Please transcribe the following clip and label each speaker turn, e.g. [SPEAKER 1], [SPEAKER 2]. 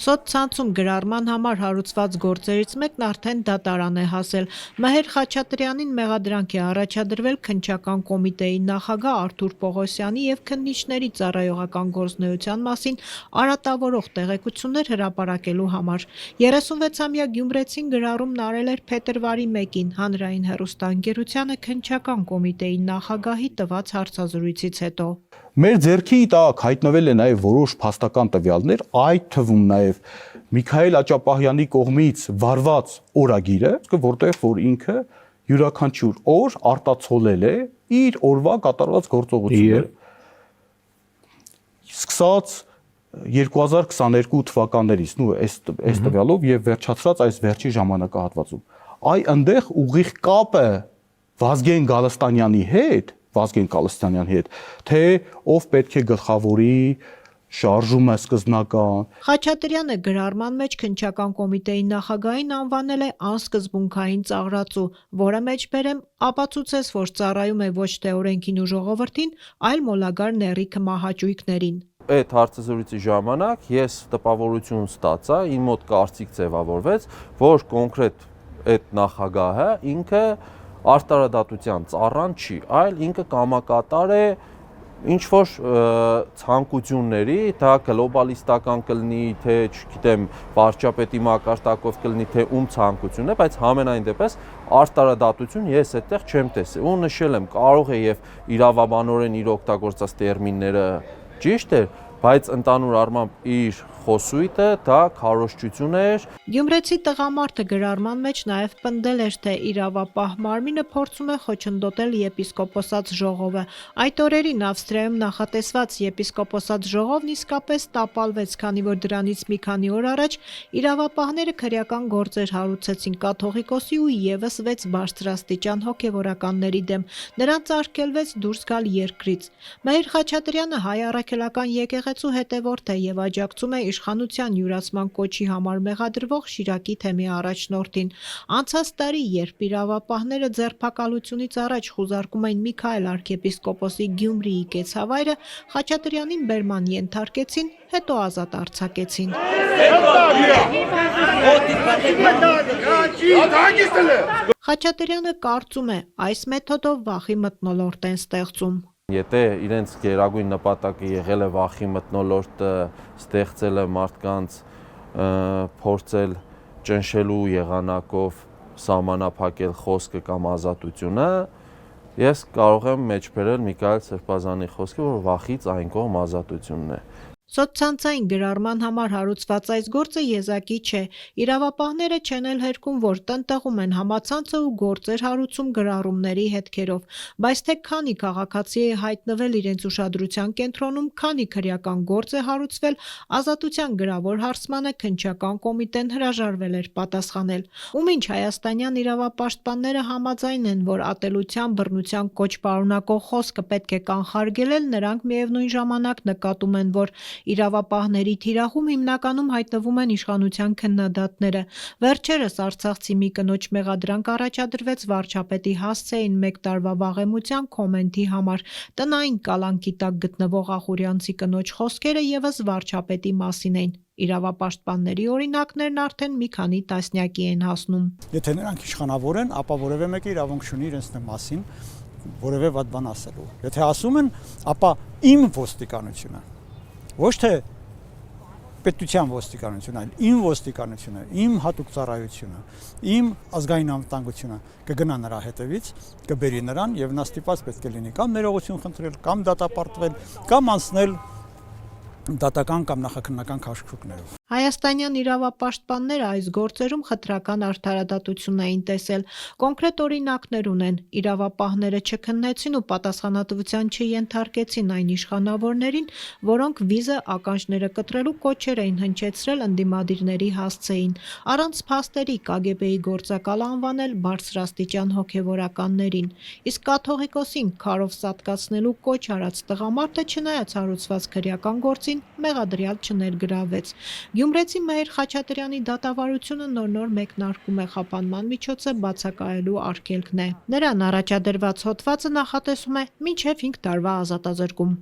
[SPEAKER 1] Սոցցանցում գրառման համար հարուցված գործերից մեկն արդեն դատարան է հասել։ Մհեր Խաչատրյանին մեղադրանք է առաջադրվել Քննչական կոմիտեի նախագահ Արթուր Պողոսյանի և քննիչների ծառայողական գործունեության մասին արատավորող տեղեկություններ հրապարակելու համար։ 36-ամյա գյումրեցին գրառումն արել էր փետրվարի 1-ին Հանրային հեռուստաընկերությանը Քննչական կոմիտեի նախագահի տված հարցազրույցից հետո։
[SPEAKER 2] Մեր ձեռքի տակ հայտնվել է նաև որոշ փաստական տվյալներ, այդ թվում նաև Միքայել Աճապահյանի կողմից վարված օրագիրը, որտեղ որ ինքը յուրաքանչյուր օր արտացոլել է իր օրվա կատարված գործողությունները։ Սկսած 2022 թվականներից, այս տվյալով եւ վերջացրած այս վերջի ժամանակահատվածում։ Այնտեղ ուղիղ կապը Վազգեն Գալստանյանի հետ, թե ով պետք է գլխավորի շարժումը սկզբնական։
[SPEAKER 1] Խաչատրյանը գրառման մեջ Քննչական կոմիտեի նախագահին անվանել է անսկզբունքային ծաղրածու, որը մեջբերեմ ապացուցեց, որ ծառայում է ոչ թե օրենքին ու ժողովրդին, այլ մոլագար նեռիքը մահաճույքներին։
[SPEAKER 3] Այդ հարցազրույցի ժամանակ ես տպավորություն ստացա, իմ մոտ կարծիք ձևավորվեց, որ կոնկրետ այդ նախագահը ինքը արտարադատության ծառան չի, այլ ինքը կամակատար է ինչ-որ ցանկությունների, դա գլոբալիստական կլինի, թե չգիտեմ, վարչապետի մակարդակով կլինի, թե ում ցանկությունն է, բայց համենայն դեպս արտարադատություն ես այդտեղ չեմ տեսել։ Ու նշել եմ, կարող է եւ իրավաբանորեն իր օգտագործած տերմինները ճիշտ է, բայց ընդհանուր առմամբ իր խոսույթը դա քարոզչություն էր։
[SPEAKER 1] Գյումրեցի տղամարդը գրառման մեջ նաև պնդել էր, թե իրավապահ մարմինը փորձում է խոչընդոտել եպիսկոպոսած ժողովը։ Այդ օրերին Ավստրիայում նախատեսված եպիսկոպոսած ժողովն իսկապես տապալվեց, քանի որ դրանից մի քանի օր առաջ իրավապահները քրեական գործեր հարուցեցին կաթողիկոսի ու եւս 6 բարձրաստիճան հոգեվորականների դեմ։ Նրանց արգելվեց դուրս գալ երկրից։ Մհեր Խաչատրյանը հայ առաքելական եկեղեցու հետևորդ է եւ աջակցում է իշխանության յուրացման կոչի համար մեղադրվող Շիրակի թեմի առաջնորդին։ Անցած տարի, երբ իրավապահները ձերբակալությունից առաջ խուզարկում էին Միքայել arczepiskopos-ի Գյումրիի կեցավայրը, Խաչատրյանին բերման ենթարկեցին, հետո ազատ արձակեցին։ Խաչատրյանը կարծում է, այս մեթոդով վախի մթնոլորտ են ստեղծում։
[SPEAKER 3] Եթե իրենց գերագույն նպատակը եղել է վախի մթնոլորտը ստեղծելը մարդկանց փորձել ճնշելու եղանակով սահմանափակել խոսքը կամ ազատությունը, ես կարող եմ մեջբերել Միքայել Սրբազանի խոսքը, որ վախից այն կողմ ազատությունն է։
[SPEAKER 1] Սոցցանցային գրառման համար հարուցված այս գործը եզակի չէ։ Իրավապահները չեն էլ հերքում, որ տնտղում են համացանցը ու գործեր հարուցում գրառումների հետքերով, բայց թե քանի քաղաքացի է հայտնվել իրենց ուշադրության կենտրոնում, քանի քրեական գործ է հարուցվել, Ազատության գրավոր հարցմանը Քննչական կոմիտեն հրաժարվել էր պատասխանել։ Ու մինչ հայաստանյան իրավապաշտպանները համաձայն են, որ ատելության բռնության կոչ պարունակող խոսքը պետք է կանխարգելել, նրանք միևնույն ժամանակ նկատում են, որ իրավապահների թիրախում հիմնականում հայտնվում են իշխանության քննադատները։ Վերջերս արցախցի մի կնոջ մեղադրանք առաջադրվեց վարչապետի հասցեին 1 տարվա վաղեմության կոմենտի համար։ Տնային կալանքի տակ գտնվող ախուրյանցի կնոջ խոսքերը եւս վարչապետի մասին էին։ Իրավապաշտպանների օրինակներն արդեն մի քանի տասնյակի են հասնում։
[SPEAKER 4] Եթե նրանք իշխանավոր են, ապա որևէ մեկը իրավունք չունի իրենց մասին որևէ վատ բան ասելու։ Եթե ասում են, ապա իմ ոստիկանությունը ոչ թե պետության ոստիկանությունը, այլ իմ ոստիկանությունը, իմ հատուկ ծառայությունը, իմ ազգային անվտանգությունը կգնա նրա հետևից, կբերի նրան եւ նա ստիպված պետք է լինի կամ ներողություն խնդրել, կամ դատապարտվել, կամ անցնել դատական կամ նախաքննական քաշքշուկներով։
[SPEAKER 1] Հայաստանյան իրավապաշտպանները այս գործերում խտրական արդարադատություն էին տեսել։ Կոնկրետ օրինակներ ունեն։ Իրավապահները չքննեցին ու պատասխանատվության չենթարկեցին այն իշխանավորներին, որոնք վիզը ականջները կտրելու կոչեր էին հնչեցրել ընդդիմադիրների հասցեին։ Առանց փաստերի KGB-ի գործակալ անվանել բարձրաստիճան հոգևորականներին։ Իսկ կաթողիկոսին քարով սատկացնելու կոչ արած տղամարդը չնայած հարուցված քրեական գործին մեղադրյալ չներգրավվեց։ Գյումրեցի Մհեր Խաչատրյանի դատավարությունը նոր մեկնարկում է խափանման միջոցը բացակայելու արգելքն է։ Նրան առաջադրված հոդվածը նախատեսում է մինչև 5 տարվա ազատազրկում։